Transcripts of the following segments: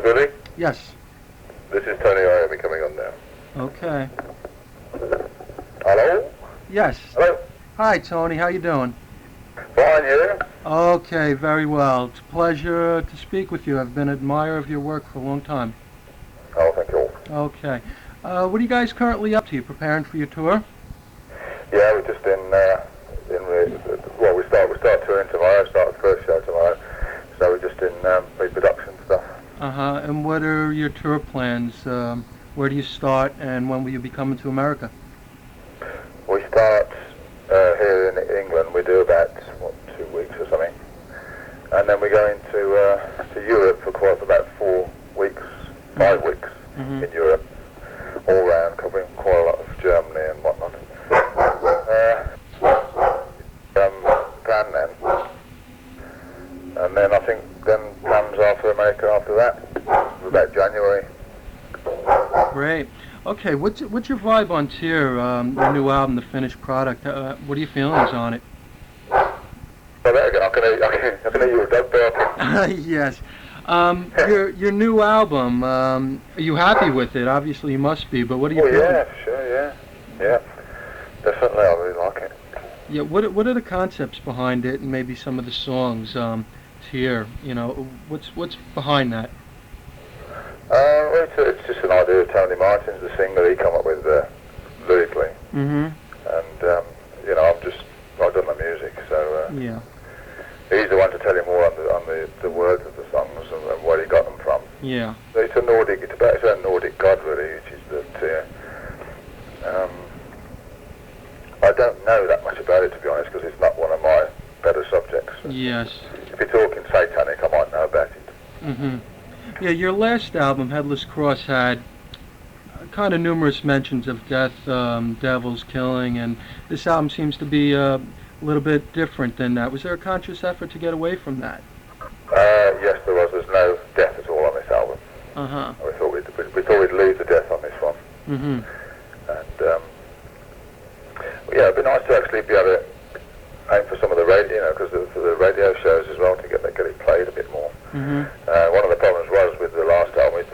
Hello, Billy. Yes. This is Tony Iommi coming on now. Okay. Hello? Yes. Hello? Hi, Tony. How you doing? Fine, you? Okay, very well. It's a pleasure to speak with you. I've been an admirer of your work for a long time. Oh, thank you. Okay. What are you guys currently up to? You preparing for your tour? Yeah, we're just we start touring tomorrow, start the first show tomorrow. So we're just in pre-production stuff. Uh-huh. And what are your tour plans? Where do you start, and when will you be coming to America? We start here in England. We do about, 2 weeks or something. And then we go into to Europe for about 4 weeks, 5 weeks in Europe, all round, covering quite a lot of Germany and whatnot. Plan then. And then I think plans are for America after that, about January. Great. Okay, what's your vibe on Tear, your new album, the finished product? What are your feelings on it? Oh, there again, I can hear your dog barking. Yes. Your new album, are you happy with it? Obviously you must be, but what are you feeling? Yeah, sure, yeah. Definitely, I really like it. Yeah, what are the concepts behind it, and maybe some of the songs, Tear, what's behind that? Well, it's just an idea of Tony Martin's, the singer he come up with lyrically. And, I've done the music, so yeah. He's the one to tell you more on the words of the songs and where he got them from. Yeah. So it's about a Nordic god really, which is the Tear. I don't know that much about it, to be honest, because it's not one of my better subjects. Yes. If you're talking satanic, I might know about it. Yeah, your last album, Headless Cross, had kind of numerous mentions of death, devils, killing, and this album seems to be a little bit different than that. Was there a conscious effort to get away from that? Yes, there was. There's no death at all on this album. We thought we'd leave the death on this one. And yeah, it'd be nice to actually be able to aim for some of the radio, because for the radio shows as well, to get it played a bit more. One of the problems was with the last album is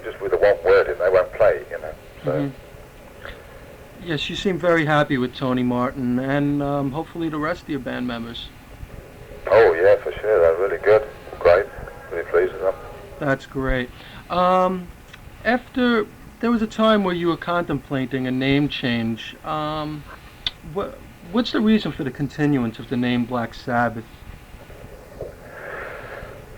just with the one word in, they won't play it, So. Yes, you seem very happy with Tony Martin, and hopefully the rest of your band members. Oh yeah, for sure. They're really good. Great. Really pleased with them. That's great. After there was a time where you were contemplating a name change. What's the reason for the continuance of the name Black Sabbath?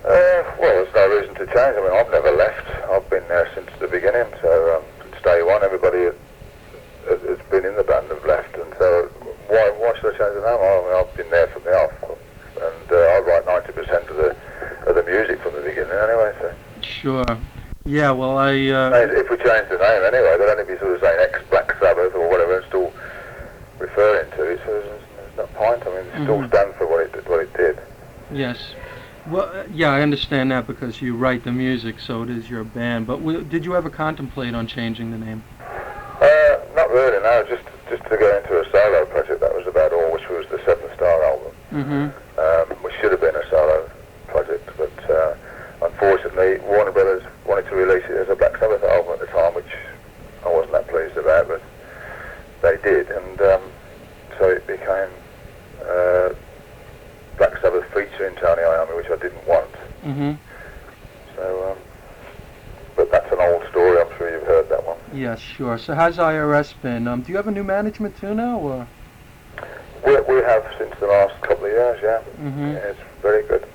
Well, there's no reason to change. I mean, I've never left. I've been there since the beginning. So since day one, everybody has been in the band have left, and so why should I change the name? I mean, I've been there from the off, and I write 90% of the music from the beginning anyway. So. Sure. Yeah. Well, if we change the name anyway, they'll only be sort of saying ex-Black Sabbath or whatever, and still referring to it. So there's no point. I mean, it still stands for what it did. Yes. Well, yeah, I understand that because you write the music, so it is your band. But did you ever contemplate on changing the name? Not really, no. Just to go into a solo project, that was about all, which was the Seven Star album. Which should have been a solo project, but unfortunately, Warner Brothers wanted to release it as a Black Sabbath album at the time, which I wasn't that pleased about, but they did, and so it became Black Sabbath featuring Tony Iommi, which I didn't want. So, but that's an old story. I'm sure you've heard that one. Yes, sure. So how's IRS been? Do you have a new management too now, or? We have since the last couple of years, yeah. Yeah, it's very good.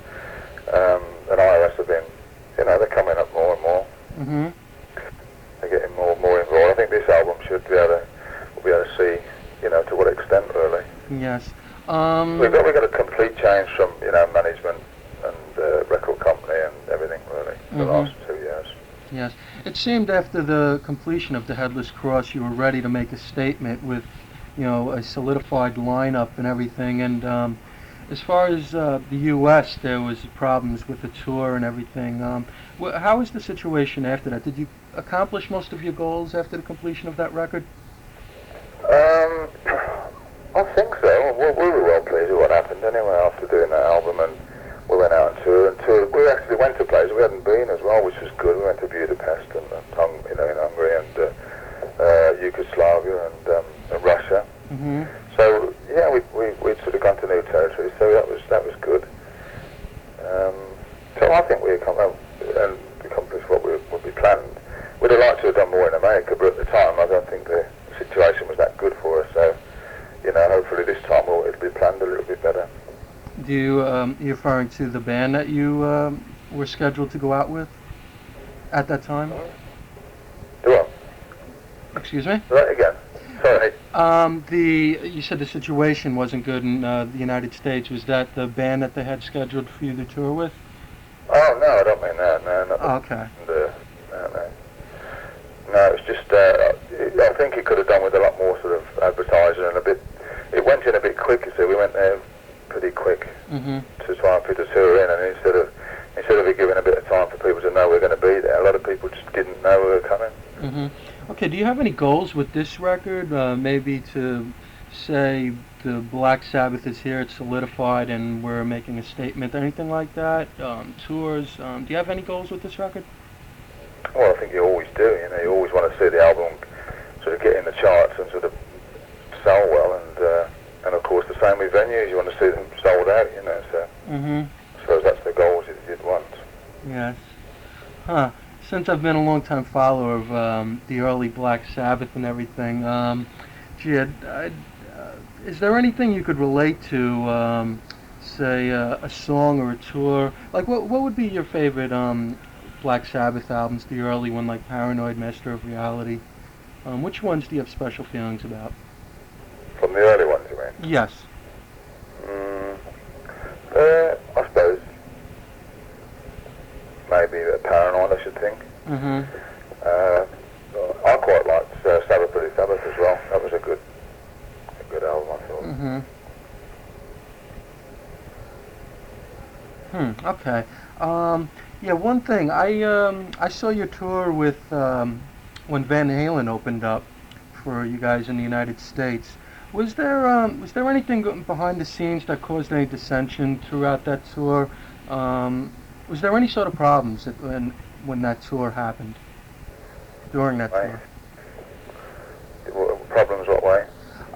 And IRS have been, they're coming up more and more. They're getting more and more involved. I think this album should we'll be able to see, to what extent really. Yes. We've got a complete change from, management and record company and everything really in the last 2 years. Yes. It seemed after the completion of the Headless Cross, you were ready to make a statement with, a solidified lineup and everything. And as far as the U.S., there was problems with the tour and everything. How was the situation after that? Did you accomplish most of your goals after the completion of that record? I think so. We were well pleased with what happened anyway after doing that album, and we went out on tour. We actually went to places we hadn't been as well, which was good. We went to Budapest and in Hungary and Yugoslavia and Russia. Mm-hmm. So yeah, we'd sort of gone to new territory. So that was good. So I think we accomplished what we planned. We'd have liked to have done more in America, but at the time I don't think the situation was that good for us. So hopefully this time it'll be planned a little bit better. Do you you referring to the band that you were scheduled to go out with at that time? Do I? Excuse me? Right again. Sorry. You said the situation wasn't good in the United States. Was that the band that they had scheduled for you to tour with? Oh no, I don't mean that. No, not okay. No, it's just I think it could have done with a lot more sort of advertising and a bit. It went in a bit quick. You see, we went there pretty quick to try and fit a tour in, and instead of it giving a bit of time for people to know we're going to be there, a lot of people just didn't know we were coming. Mm-hmm. Okay, do you have any goals with this record? Maybe to say the Black Sabbath is here, it's solidified, and we're making a statement, anything like that? Tours? Do you have any goals with this record? Well, I think you always do. You always want to see the album sort of get in the charts and sort of sell well, and of course the same with venues. You want to see them sold out. So I suppose that's the goals you'd want. Yes. Huh. Since I've been a long-time follower of the early Black Sabbath and everything, is there anything you could relate to, say, a song or a tour? Like, what would be your favorite Black Sabbath albums, the early one, like Paranoid, Master of Reality? Which ones do you have special feelings about? From the early ones, you mean? Yes. I suppose maybe Paranoid, I should think. I quite liked Sabbath Bloody Sabbath as well. That was a good album, I thought. Okay. Yeah, one thing. I saw your tour with when Van Halen opened up for you guys in the United States. Was there anything behind the scenes that caused any dissension throughout that tour? Was there any sort of problems when that tour happened? During that tour? Problems what way?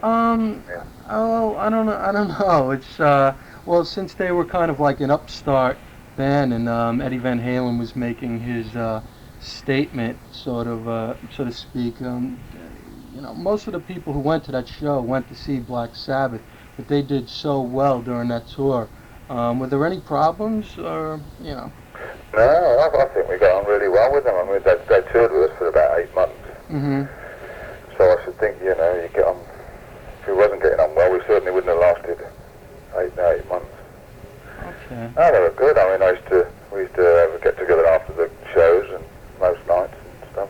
Oh, I don't know. It's well, since they were kind of like an upstart band, and Eddie Van Halen was making his statement, so to speak. Most of the people who went to that show went to see Black Sabbath, but they did so well during that tour. Were there any problems, or No, I think we got on really well with them. I mean, they toured with us for about 8 months. So I should think, you get on. If we wasn't getting on well, we certainly wouldn't have lasted 8 months. Okay. No, they were good. I mean, we used to get together after the shows and most nights and stuff.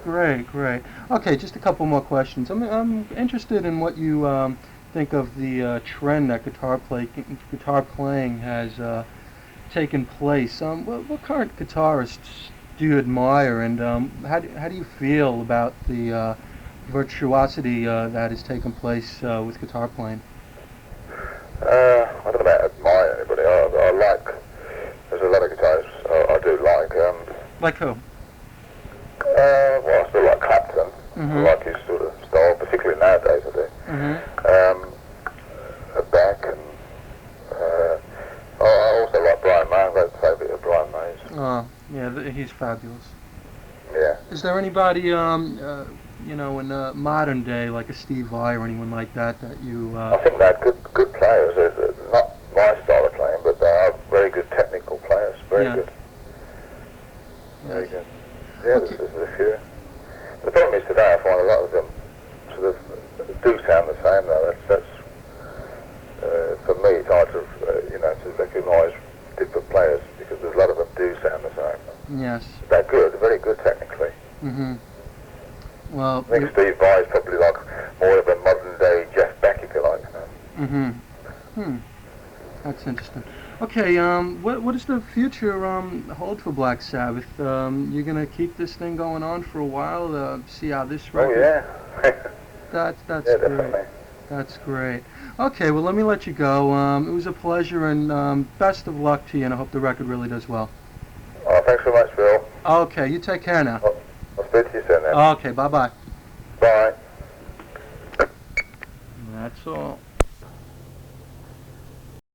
Great. Okay, just a couple more questions. I'm interested in what you think of the trend that guitar playing has taken place. What current guitarists do you admire, and how do you feel about the virtuosity that has taken place with guitar playing? I don't know about admire anybody. I like. There's a lot of guitarists I do like. Like who? Well, I still like Clapton. I like his sort of style, particularly nowadays, I do. Beck, and I also like Brian May. I'm a great favourite of Brian May's. Oh, yeah, he's fabulous. Yeah. Is there anybody, in modern day, like a Steve Vai or anyone like that you... I think they're good players. They're not my style of playing, but they are very good technical players. Very good. Very good. Yeah, okay. There's a few. The problem is today I find a lot of them sort of do sound the same, though. That's for me, it's hard to, to recognise different players, because there's a lot of them do sound the same. Yes. They're good, very good technically. Well, I think Steve Vai is probably like more of a modern day Jeff Beck, if you like. That's interesting. Okay, what does the future hold for Black Sabbath? You're gonna keep this thing going on for a while, see how this record... Oh yeah. That's yeah, great. definitely. That's great. Okay, well, let me let you go. It was a pleasure, and best of luck to you, and I hope the record really does well. thanks so much, Phil. Okay, you take care now. I'll speak to you soon then. Okay, bye-bye. Bye. That's all.